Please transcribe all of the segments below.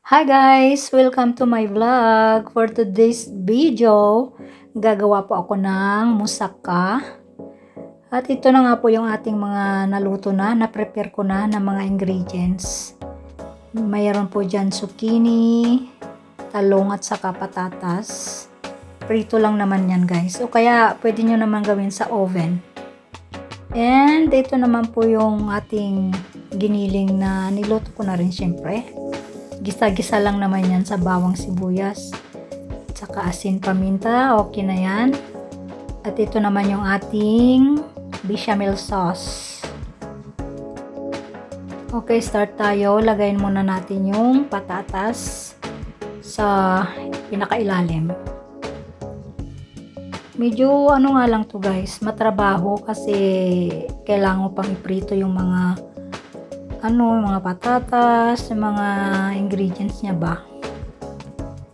Hi guys! Welcome to my vlog. For today's video, gagawa po ako ng musaka. At ito na nga po yung ating mga naluto na-prepare ko na ng mga ingredients. Mayroon po dyan zucchini, talong at saka patatas. Prito lang naman yan guys. O kaya pwede nyo naman gawin sa oven. And ito naman po yung ating giniling na niluto ko na rin syempre. Gisa-gisa lang naman yan sa bawang sibuyas. Tsaka asin paminta. Okay na yan. At ito naman yung ating bechamel sauce. Okay, start tayo. Lagayin muna natin yung patatas sa pinakailalim. Medyo ano nga lang to guys, matrabaho kasi kailangan mo pang iprito yung mga mga patatas, yung mga ingredients niya ba.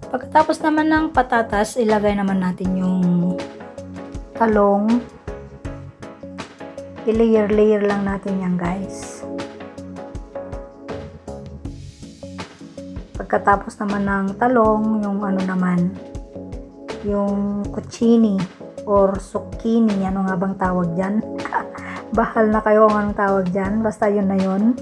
Pagkatapos naman ng patatas, ilagay naman natin yung talong. I-layer lang natin yan guys. Pagkatapos naman ng talong, yung yung cucini or zucchini, ano nga bang tawag dyan? Bahal na kayo kung anong tawag dyan, basta yun na yun.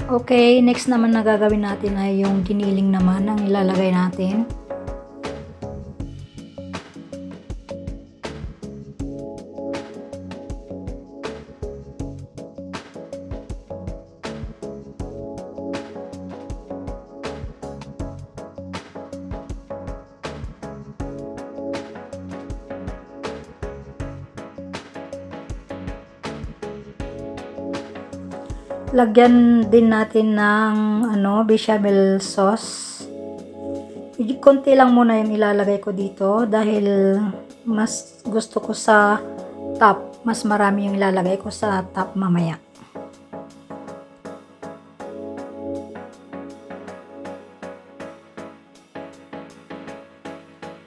Okay, next naman na gagawin natin ay yung giniling naman ang ilalagay natin. Lagyan din natin ng bechamel sauce. Konti lang muna yung ilalagay ko dito dahil mas gusto ko sa top. Mas marami yung ilalagay ko sa top mamaya.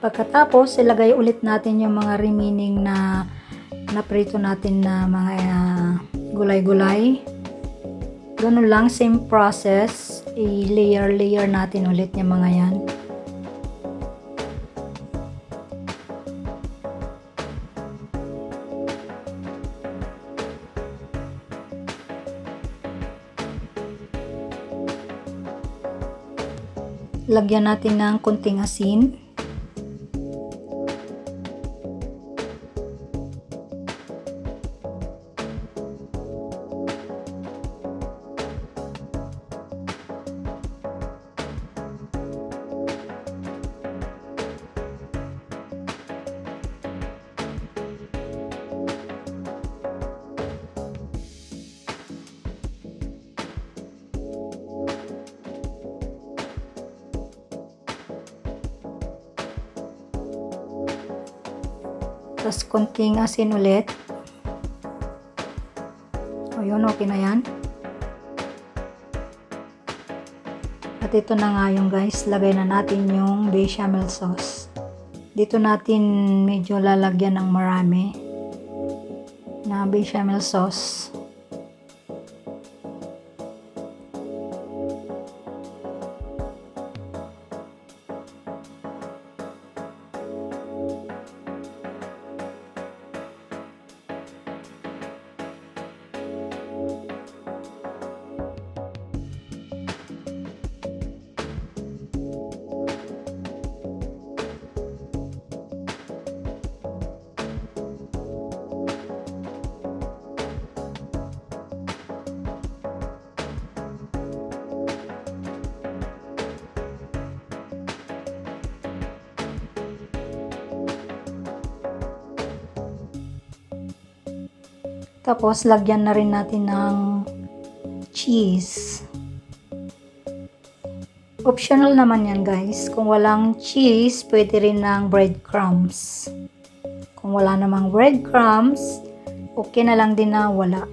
Pagkatapos, ilagay ulit natin yung mga remaining na prito natin na mga gulay-gulay. Ganun lang, same process. I-layer natin ulit yung mga yan. Lagyan natin ng konting asin. Tapos konting asin ulit. O yun, okay na yan. At ito na nga yung guys, lagay na natin yung bechamel sauce. Dito natin medyo lalagyan ng marami na bechamel sauce. Tapos, lagyan na rin natin ng cheese. Optional naman yan guys. Kung walang cheese, pwede rin ng breadcrumbs. Kung wala namang breadcrumbs, okay na lang din na wala.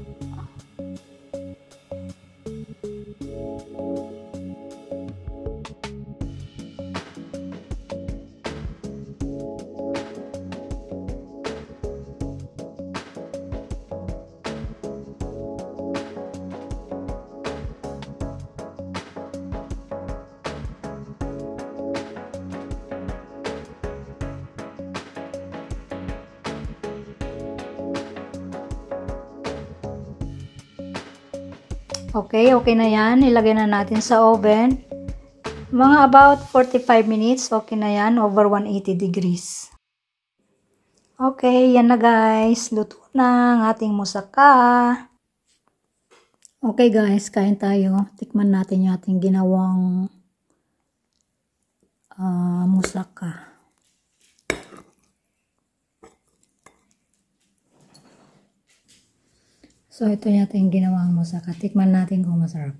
Okay, okay na yan. Ilagay na natin sa oven. Mga about 45 minutes. Okay na yan. Over 180 degrees. Okay, yan na guys. Luto na ang ating musaka. Okay guys, kain tayo. Tikman natin yung ating ginawang musaka. So, ito yung ating ginawang musaka. Tikman natin kung masarap.